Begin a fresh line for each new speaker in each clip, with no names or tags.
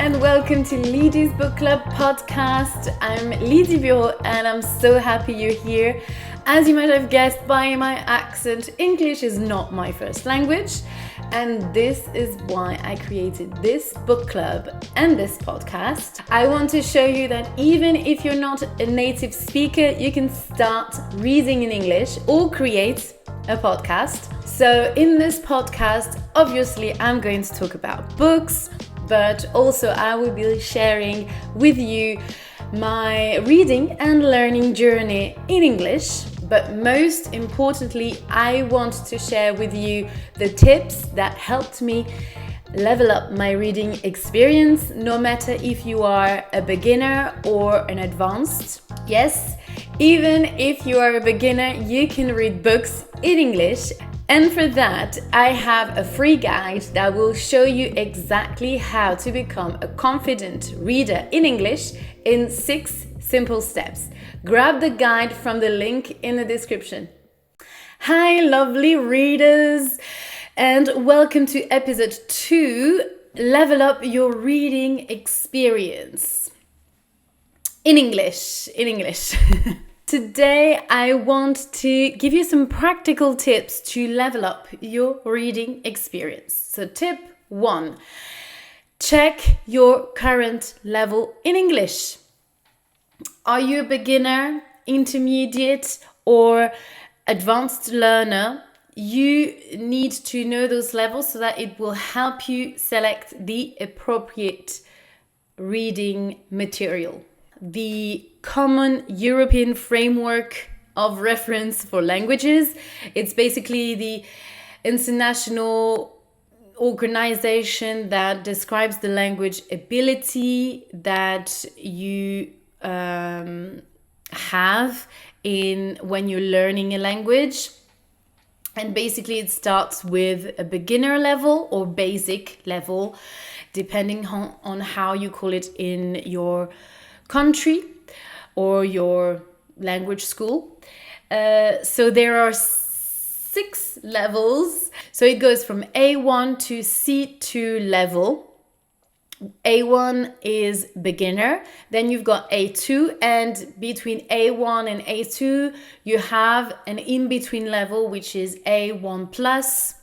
and welcome to Lidi's Book Club podcast. I'm Lidi Bureau and I'm so happy you're here. As you might have guessed by my accent, English is not my first language, and this is why I created this book club and this podcast. I want to show you that even if you're not a native speaker, you can start reading in English or create a podcast. So in this podcast, obviously I'm going to talk about books, but also I will be sharing with you my reading and learning journey in English. But most importantly, I want to share with you the tips that helped me level up my reading experience, no matter if you are a beginner or an advanced. Yes, even if you are a beginner, you can read books in English. And for that, I have a free guide that will show you exactly how to become a confident reader in English in 6 simple steps. Grab the guide from the link in the description. Hi, lovely readers, and welcome to episode 2, Level Up Your Reading Experience. In English. Today, I want to give you some practical tips to level up your reading experience. So tip 1, check your current level in English. Are you a beginner, intermediate, or advanced learner? You need to know those levels so that it will help you select the appropriate reading material. The Common European Framework of Reference for Languages. It's basically the international organization that describes the language ability that you have when you're learning a language. And basically it starts with a beginner level or basic level, depending on how you call it in your country or your language school. So there are 6 levels. So it goes from A1 to C2 level. A1 is beginner, then you've got A2, and between A1 and A2 you have an in-between level which is A1 plus,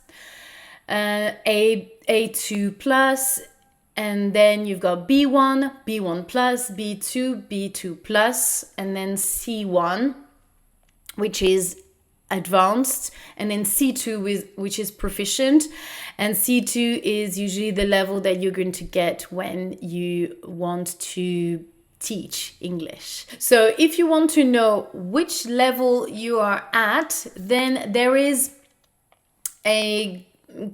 A2 plus, and then you've got B1, B1 plus, B2, B2 plus, and then C1, which is advanced, and then C2 which is proficient, and C2 is usually the level that you're going to get when you want to teach English. So if you want to know which level you are at, then there is a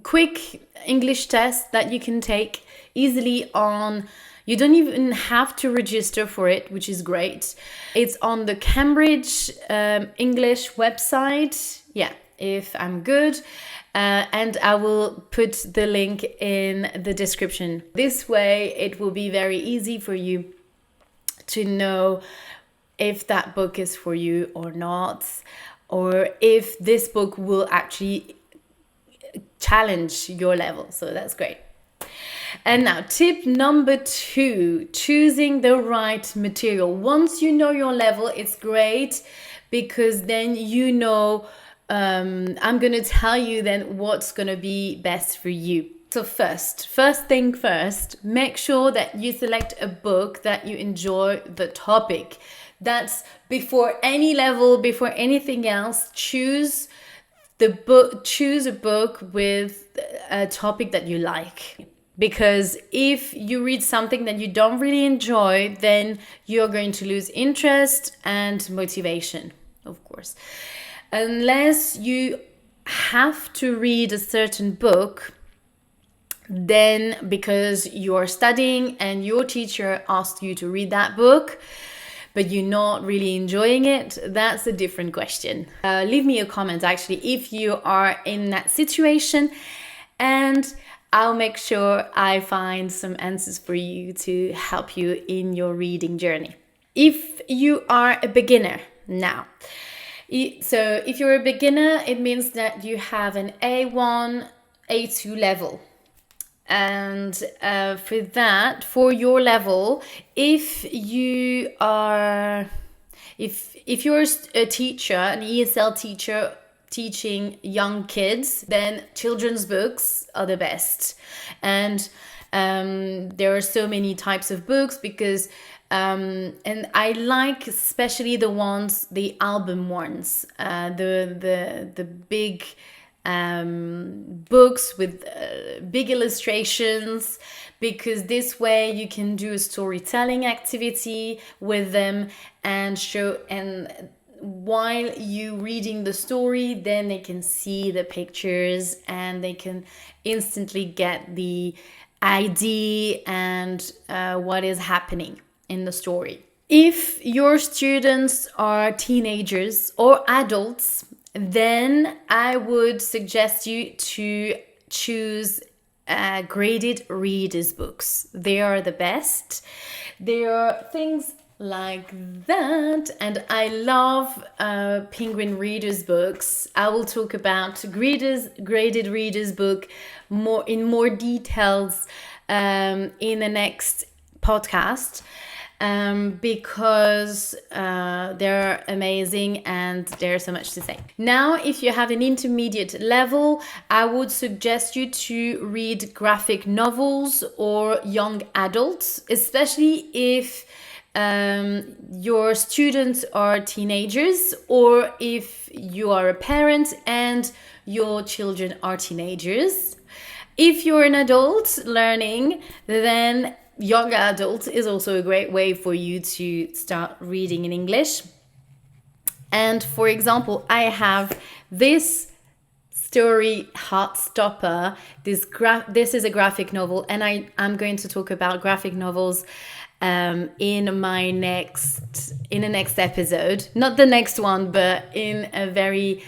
quick English test that you can take easily on. You don't even have to register for it, which is great. It's on the Cambridge English website. Yeah, if I'm good. And I will put the link in the description. This way, it will be very easy for you to know if that book is for you or not, or if this book will actually challenge your level. So that's great. And now tip number 2, choosing the right material. Once you know your level, it's great because then you know, I'm going to tell you then what's going to be best for you. So first thing first, make sure that you select a book that you enjoy the topic. That's before any level, before anything else, choose a book with a topic that you like. Because if you read something that you don't really enjoy, then you're going to lose interest and motivation, of course. Unless you have to read a certain book, then because you're studying and your teacher asked you to read that book, but you're not really enjoying it, that's a different question. Leave me a comment actually if you are in that situation, and I'll make sure I find some answers for you to help you in your reading journey. If you are a beginner now, so if you're a beginner, it means that you have an A1, A2 level. And for that, for your level, if you are, if you're a teacher, an ESL teacher teaching young kids, then children's books are the best. And there are so many types of books because and I like especially the album ones, the big books with big illustrations, because this way you can do a storytelling activity with them and show, and while you reading the story, then they can see the pictures and they can instantly get the idea and what is happening in the story. If your students are teenagers or adults, then I would suggest you to choose graded readers books. They are the best. There are things like that, and I love Penguin readers books. I will talk about graded readers book more details in the next podcast. Because they're amazing and there's so much to say. Now, if you have an intermediate level, I would suggest you to read graphic novels or young adults, especially if your students are teenagers, or if you are a parent and your children are teenagers. If you're an adult learning, then young adult is also a great way for you to start reading in English. And for example, I have this story, Heartstopper. This is a graphic novel, and I'm going to talk about graphic novels in the next episode. Not the next one, but in a very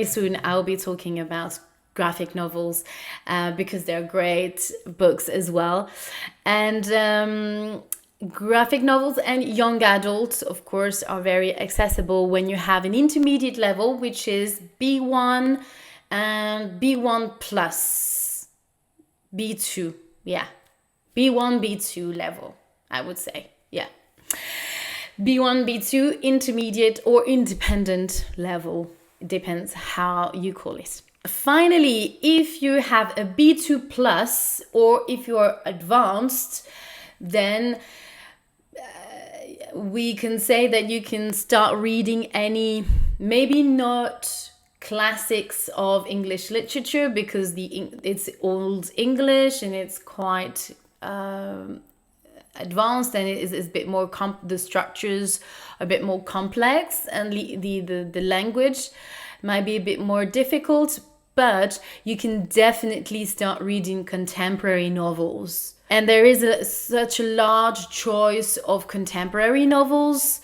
soon I'll be talking about graphic novels because they're great books as well. And graphic novels and young adults, of course, are very accessible when you have an intermediate level, which is B1 and B1 plus B2. Yeah, B1, B2 level, I would say. Yeah. B1, B2, intermediate or independent level. It depends how you call it. Finally, if you have a B2 plus, or if you are advanced, then we can say that you can start reading any, maybe not classics of English literature, because it's old English and it's quite advanced, and it is a bit more the structures are a bit more complex, and the language might be a bit more difficult. But you can definitely start reading contemporary novels. And there is such a large choice of contemporary novels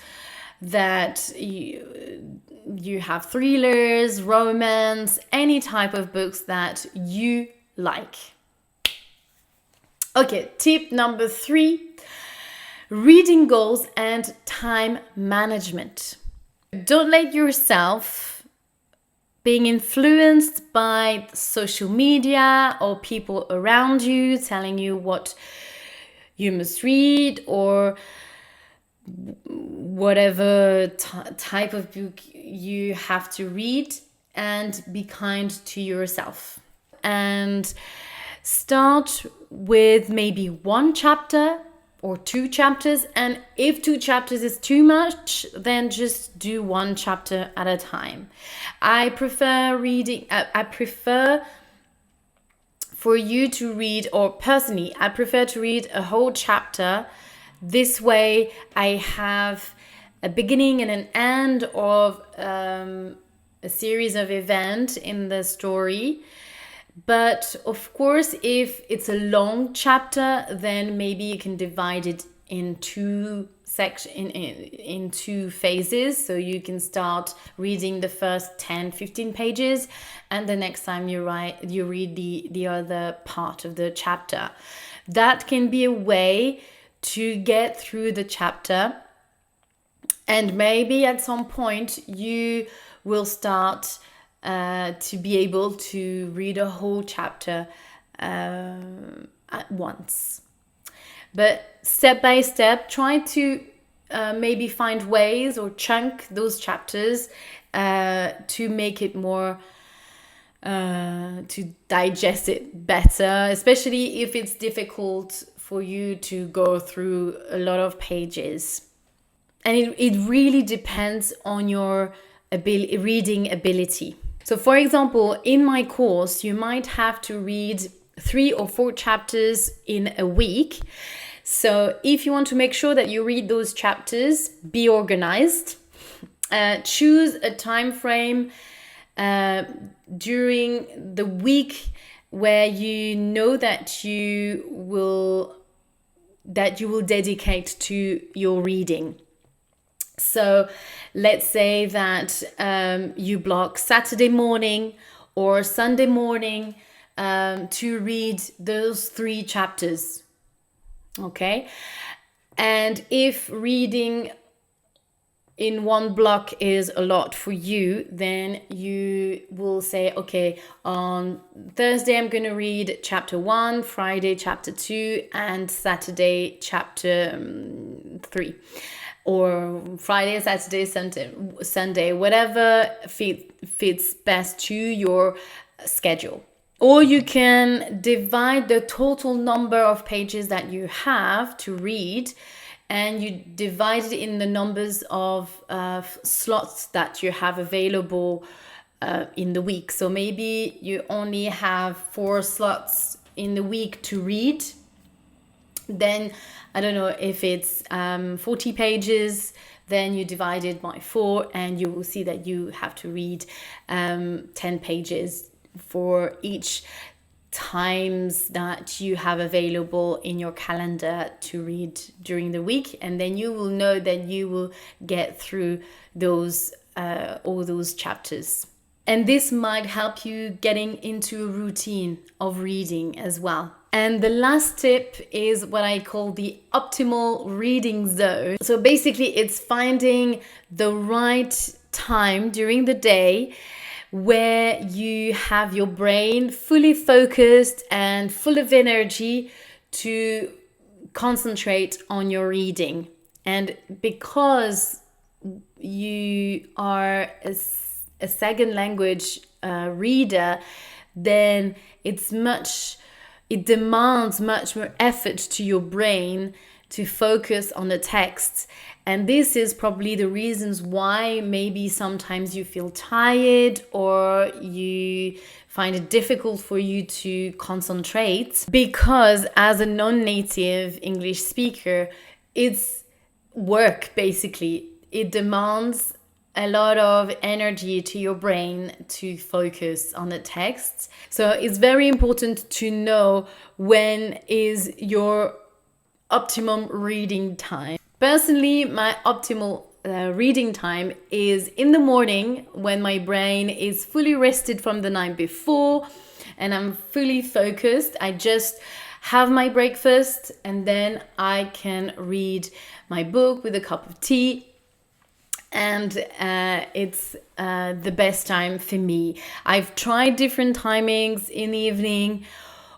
that you have thrillers, romance, any type of books that you like. Okay, tip number 3, reading goals and time management. Don't let yourself being influenced by social media or people around you telling you what you must read, or whatever type of book you have to read, and be kind to yourself. And start with maybe 1 chapter or 2 chapters, and if 2 chapters is too much, then just do 1 chapter at a time. I prefer for you to read, or personally, I prefer to read a whole chapter. This way I have a beginning and an end of a series of events in the story. But of course, if it's a long chapter, then maybe you can divide it in 2 in 2 phases. So you can start reading the first 10-15 pages, and the next time you read the other part of the chapter. That can be a way to get through the chapter, and maybe at some point you will start to be able to read a whole chapter at once. But step by step, try to maybe find ways or chunk those chapters to make it more, to digest it better, especially if it's difficult for you to go through a lot of pages. And it really depends on your reading ability. So for example, in my course, you might have to read 3 or 4 chapters in a week. So if you want to make sure that you read those chapters, be organized. Choose a time frame during the week where you know that you will dedicate to your reading. So let's say that you block Saturday morning or Sunday morning to read those 3 chapters. Okay? And if reading in one block is a lot for you, then you will say, okay, on Thursday I'm going to read chapter 1, Friday chapter 2, and Saturday chapter 3. Or Friday, Saturday, Sunday, whatever fits best to your schedule. Or you can divide the total number of pages that you have to read, and you divide it in the numbers of slots that you have available in the week. So maybe you only have 4 slots in the week to read. Then, I don't know, if it's 40 pages, then you divide it by 4 and you will see that you have to read 10 pages for each times that you have available in your calendar to read during the week. And then you will know that you will get through those all those chapters. And this might help you getting into a routine of reading as well. And the last tip is what I call the optimal reading zone. So basically it's finding the right time during the day where you have your brain fully focused and full of energy to concentrate on your reading. And because you are a second language reader, then it demands much more effort to your brain to focus on the text. And this is probably the reasons why maybe sometimes you feel tired or you find it difficult for you to concentrate, because as a non-native English speaker, it's work basically. It demands a lot of energy to your brain to focus on the text. So it's very important to know when is your optimum reading time. Personally, my optimal reading time is in the morning when my brain is fully rested from the night before and I'm fully focused. I just have my breakfast and then I can read my book with a cup of tea. And it's the best time for me. I've tried different timings in the evening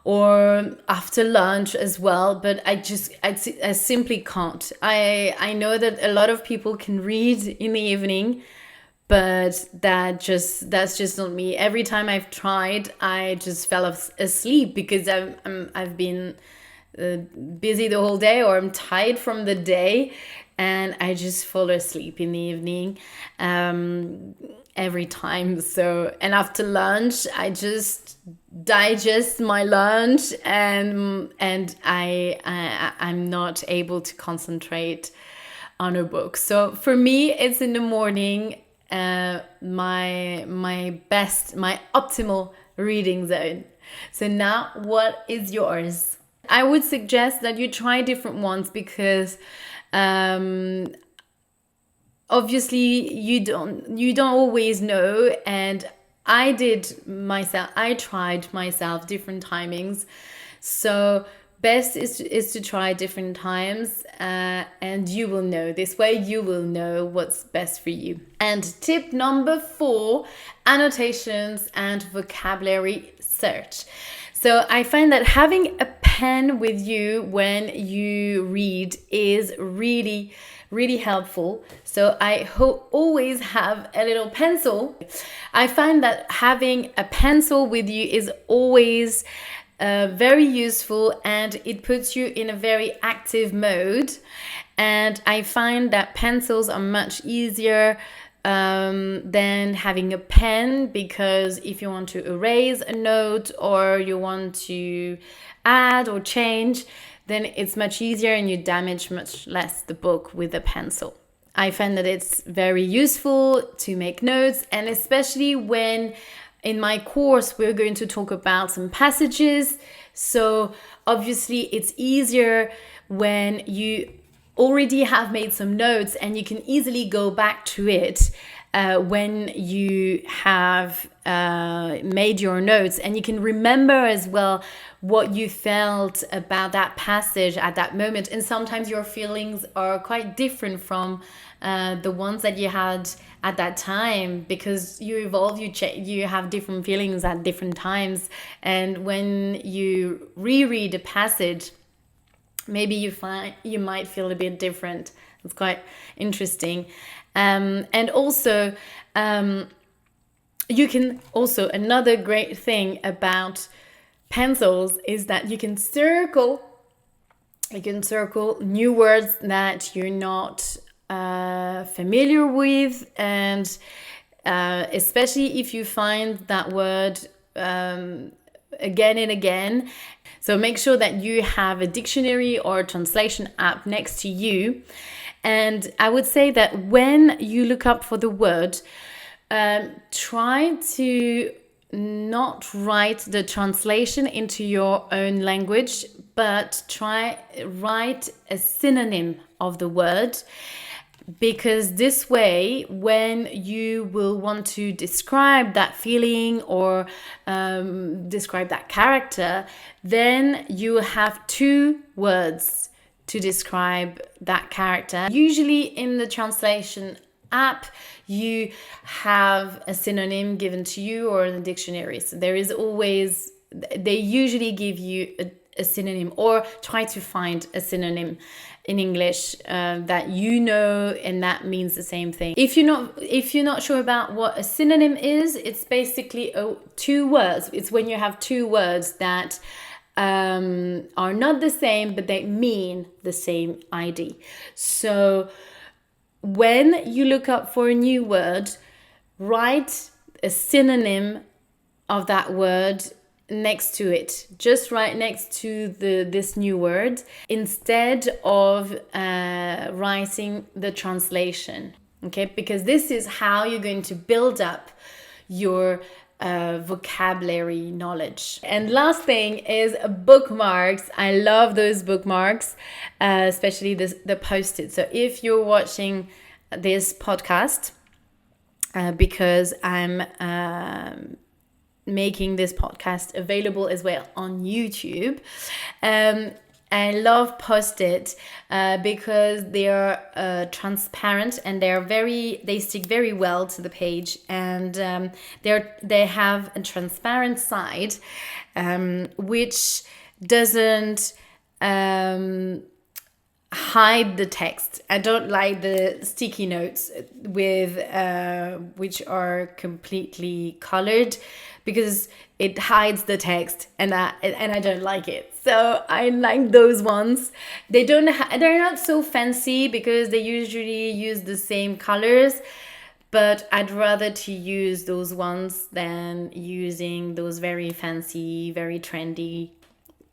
or after lunch as well, but I simply can't. I know that a lot of people can read in the evening, but that's just not me. Every time I've tried, I just fell asleep because I've been busy the whole day, or I'm tired from the day, and I just fall asleep in the evening every time. So, and after lunch, I just digest my lunch, and I'm not able to concentrate on a book. So for me, it's in the morning, my optimal reading zone. So now, what is yours? I would suggest that you try different ones because obviously you don't always know, and I tried myself different timings. So best is to try different times, and you will know. This way you will know what's best for you. And tip number 4, annotations and vocabulary search. So I find that having a pen with you when you read is really, really helpful. So I always have a little pencil. I find that having a pencil with you is always very useful, and it puts you in a very active mode. And I find that pencils are much easier than having a pen, because if you want to erase a note or you want to add or change, then it's much easier and you damage much less the book with a pencil. I find that it's very useful to make notes, and especially when in my course we're going to talk about some passages. So obviously it's easier when you already have made some notes and you can easily go back to it when you have made your notes, and you can remember as well what you felt about that passage at that moment. And sometimes your feelings are quite different from the ones that you had at that time, because you evolve, you have different feelings at different times. And when you reread a passage, maybe you might feel a bit different. It's quite interesting. And also, you can also, another great thing about pencils is that you can circle new words that you're not familiar with, and especially if you find that word again and again. So make sure that you have a dictionary or a translation app next to you. And I would say that when you look up for the word, try to not write the translation into your own language, but write a synonym of the word. Because this way, when you will want to describe that feeling or describe that character, then you have two words to describe that character. Usually in the translation app, you have a synonym given to you, or in the dictionary. So they usually give you a synonym, or try to find a synonym in English that you know, and that means the same thing. If you're not sure about what a synonym is, it's basically two words. It's when you have two words that are not the same, but they mean the same idea. So when you look up for a new word, write a synonym of that word next to it, just right next to this new word, instead of writing the translation. Okay, because this is how you're going to build up your vocabulary knowledge. And last thing is bookmarks. I love those bookmarks, especially the post-it. So if you're watching this podcast, because I'm making this podcast available as well on YouTube, I love post-it because they are transparent, and they stick very well to the page, and they have a transparent side which doesn't hide the text. I don't like the sticky notes with which are completely colored, because it hides the text, and I don't like it. So I like those ones. They're not so fancy, because they usually use the same colors, but I'd rather to use those ones than using those very fancy, very trendy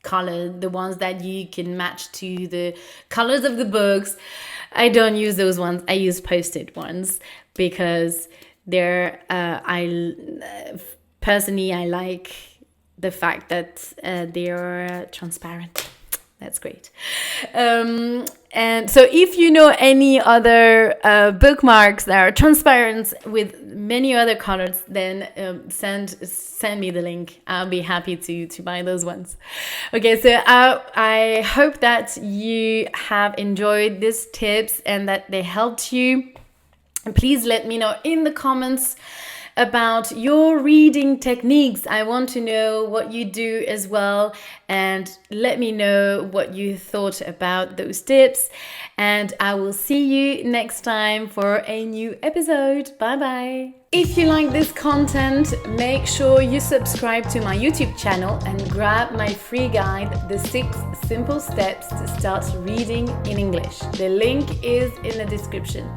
color, the ones that you can match to the colors of the books. I don't use those ones. I use post-it ones, because personally, I like the fact that they are transparent. That's great. And so if you know any other bookmarks that are transparent with many other colors, then send me the link. I'll be happy to buy those ones. Okay, so I hope that you have enjoyed these tips and that they helped you. And please let me know in the comments about your reading techniques. I want to know what you do as well, and let me know what you thought about those tips. And I will see you next time for a new episode. Bye bye. If you like this content, make sure you subscribe to my YouTube channel and grab my free guide, The 6 Simple Steps to Start Reading in English. The link is in the description.